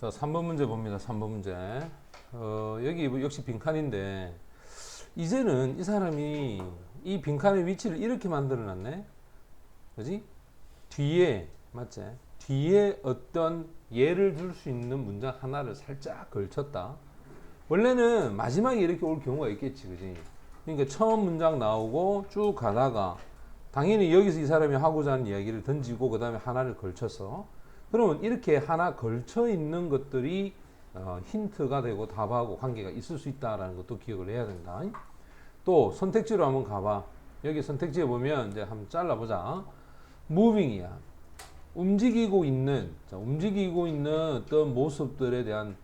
자, 3번 문제 봅니다. 3번 문제. 여기 뭐 역시 빈칸인데, 이제는 이 사람이 이 빈칸의 위치를 이렇게 만들어 놨네. 그지? 뒤에, 맞지? 뒤에 어떤 예를 들 수 있는 문장 하나를 살짝 걸쳤다. 원래는 마지막에 이렇게 올 경우가 있겠지, 그지? 그러니까 처음 문장 나오고 쭉 가다가 당연히 여기서 이 사람이 하고자 하는 이야기를 던지고 그 다음에 하나를 걸쳐서 그러면 이렇게 하나 걸쳐 있는 것들이 힌트가 되고 답하고 관계가 있을 수 있다라는 것도 기억을 해야 된다. 또 선택지로 한번 가봐. 여기 선택지에 보면 이제 한번 잘라보자. moving이야. 움직이고 있는, 자, 움직이고 있는 어떤 모습들에 대한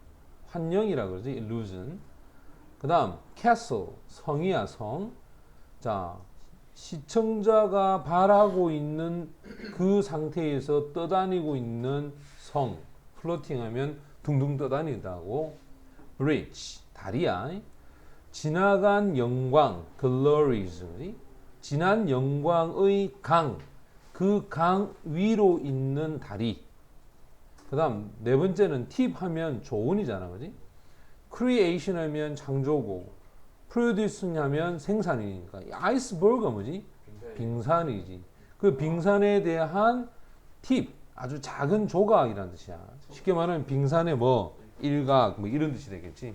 환영이라 그러지, illusion. 그 다음 castle, 성이야, 성. 자, 시청자가 바라고 있는 그 상태에서 떠다니고 있는 성, 플로팅하면 둥둥 떠다니다고. bridge, 다리야. 지나간 영광, glories, 지난 영광의 강, 그 강 위로 있는 다리. 그 다음 네 번째는 팁 하면 조언이잖아, 그지? creation 하면 창조고, produce 하면 생산이니까. 아이스버그가 뭐지? 빙산이지. 그 빙산에 대한 팁, 아주 작은 조각이라는 뜻이야. 쉽게 말하면 빙산의 뭐 일각 뭐 이런 뜻이 되겠지.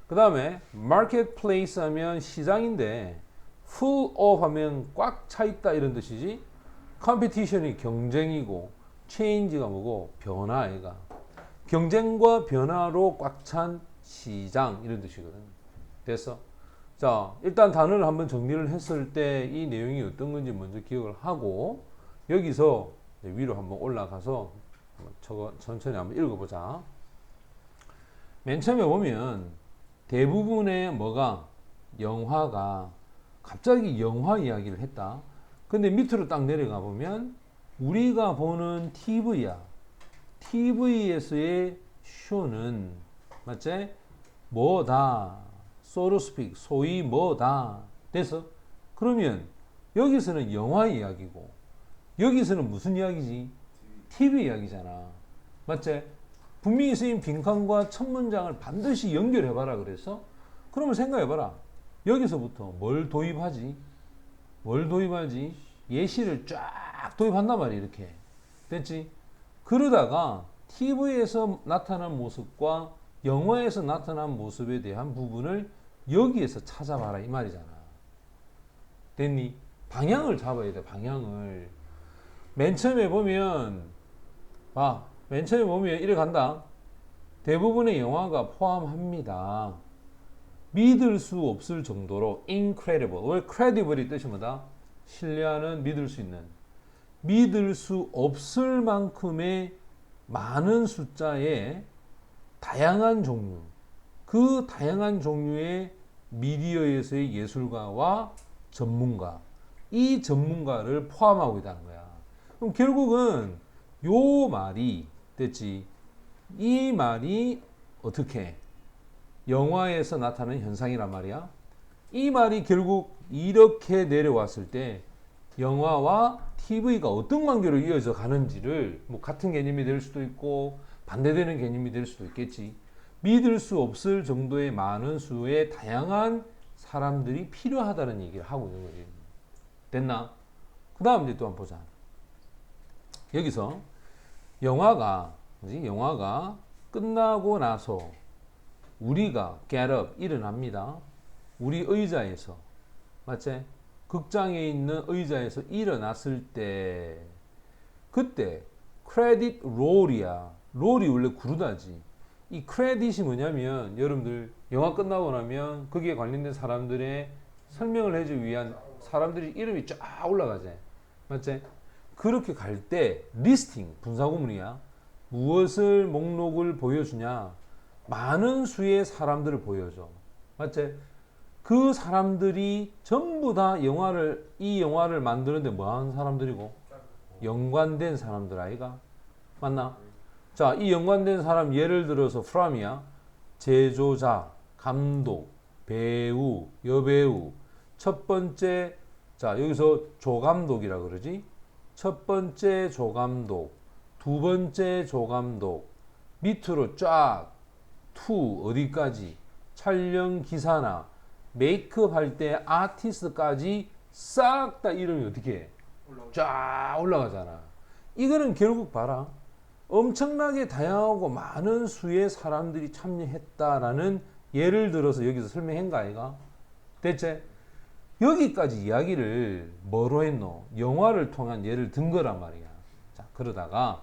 그 다음에 marketplace 하면 시장인데 full of 하면 꽉 차 있다 이런 뜻이지. competition이 경쟁이고 change가 뭐고 변화가 경쟁과 변화로 꽉 찬 시장 이런 뜻이거든. 됐어? 자, 일단 단어를 한번 정리를 했을 때 이 내용이 어떤 건지 먼저 기억을 하고 여기서 위로 한번 올라가서 저거 천천히 한번 읽어보자. 맨 처음에 보면 대부분의 뭐가 영화가 갑자기 영화 이야기를 했다. 근데 밑으로 딱 내려가 보면 우리가 보는 TV야. TV에서의 쇼는 맞지? 뭐다. So to speak. 소위 뭐다. 됐어? 그러면 여기서는 영화 이야기고 여기서는 무슨 이야기지? TV 이야기잖아. 맞지? 분명히 쓰인 빈칸과 첫 문장을 반드시 연결해봐라 그래서 그러면 생각해봐라. 여기서부터 뭘 도입하지? 뭘 도입하지? 예시를 쫙 도입한단 말이야 이렇게. 됐지? 그러다가 TV에서 나타난 모습과 영화에서 나타난 모습에 대한 부분을 여기에서 찾아봐라 이 말이잖아. 됐니? 방향을 잡아야 돼. 방향을. 맨 처음에 보면 맨 처음에 보면 이래 간다. 대부분의 영화가 포함합니다. 믿을 수 없을 정도로 incredible. 왜 credible이 뜻이 뭐다? 신뢰하는, 믿을 수 있는. 믿을 수 없을 만큼의 많은 숫자의 다양한 종류. 그 다양한 종류의 미디어에서의 예술가와 전문가. 이 전문가를 포함하고 있다는 거야. 그럼 결국은 요 말이 됐지. 이 말이 어떻게 영화에서 나타나는 현상이란 말이야. 이 말이 결국 이렇게 내려왔을 때 영화와 TV가 어떤 관계로 이어져 가는지를 뭐 같은 개념이 될 수도 있고 반대되는 개념이 될 수도 있겠지. 믿을 수 없을 정도의 많은 수의 다양한 사람들이 필요하다는 얘기를 하고 있는 거지. 됐나? 그 다음 이제 또 한번 보자. 여기서 영화가 끝나고 나서 우리가 get up 일어납니다. 우리 의자에서 맞지? 극장에 있는 의자에서 일어났을 때 그때 크레딧 롤이야. 롤이 원래 구르다지. 이 크레딧이 뭐냐면 여러분들 영화 끝나고 나면 거기에 관련된 사람들의 설명을 해주기 위한 사람들이 이름이 쫙 올라가지. 맞지? 그렇게 갈 때 리스팅 분사구문이야. 무엇을 목록을 보여주냐? 많은 수의 사람들을 보여줘. 맞지? 그 사람들이 전부 다 이 영화를 만드는데 뭐 하는 사람들이고? 연관된 사람들 아이가? 맞나? 자, 이 연관된 사람 예를 들어서 from이야. 제조자, 감독, 배우, 여배우. 첫 번째, 자, 여기서 조감독이라 그러지? 첫 번째 조감독, 두 번째 조감독, 밑으로 쫙 to 어디까지 촬영 기사나 메이크업 할 때 아티스트까지 싹 다 이름이 어떻게 해? 쫙 올라가잖아. 이거는 결국 봐라. 엄청나게 다양하고 많은 수의 사람들이 참여했다라는 예를 들어서 여기서 설명한 거 아이가? 대체 여기까지 이야기를 뭐로 했노? 영화를 통한 예를 든 거란 말이야. 자, 그러다가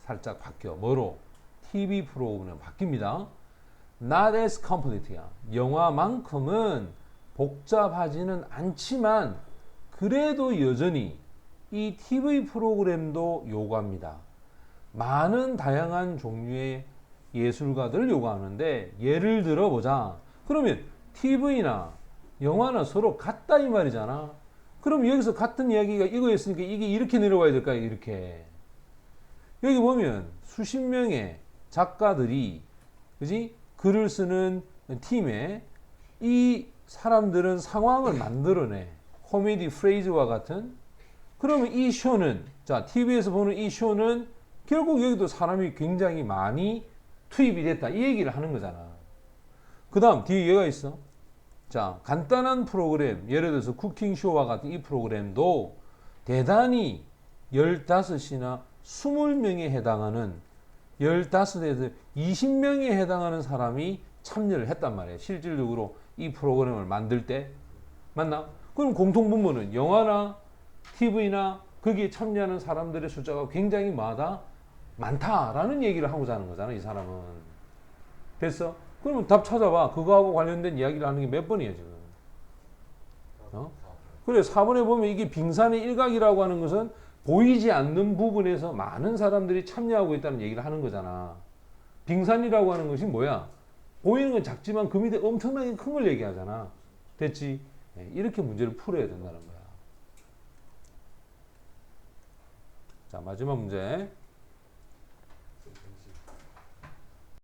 살짝 바뀌어. 뭐로? TV 프로그램 바뀝니다. Not as complete야. 영화만큼은 복잡하지는 않지만 그래도 여전히 이 TV 프로그램도 요구합니다. 많은 다양한 종류의 예술가들을 요구하는데 예를 들어 보자. 그러면 TV나 영화는 서로 같다 이 말이잖아. 그럼 여기서 같은 이야기가 이거였으니까 이게 이렇게 내려와야 될까요? 이렇게. 여기 보면 수십 명의 작가들이 그지? 글을 쓰는 팀에 이 사람들은 상황을 만들어내. 코미디 프레이즈와 같은. 그러면 이 쇼는 자 TV에서 보는 이 쇼는 결국 여기도 사람이 굉장히 많이 투입이 됐다. 이 얘기를 하는 거잖아. 그 다음 뒤에 얘가 있어. 자, 간단한 프로그램, 예를 들어서 쿠킹쇼와 같은 이 프로그램도 대단히 15이나 20명에 해당하는 15에서 20명에 해당하는 사람이 참여를 했단 말이에요. 실질적으로 이 프로그램을 만들 때. 맞나? 그럼 공통분모는 영화나 TV나 거기에 참여하는 사람들의 숫자가 굉장히 많다라는 얘기를 하고자 하는 거잖아, 이 사람은. 됐어? 그러면 답 찾아봐. 그거하고 관련된 이야기를 하는 게 몇 번이야, 지금. 그래, 4번에 보면 이게 빙산의 일각이라고 하는 것은 보이지 않는 부분에서 많은 사람들이 참여하고 있다는 얘기를 하는 거잖아. 빙산이라고 하는 것이 뭐야? 보이는 건 작지만 그 밑에 엄청나게 큰 걸 얘기하잖아. 됐지? 이렇게 문제를 풀어야 된다는 거야. 자, 마지막 문제.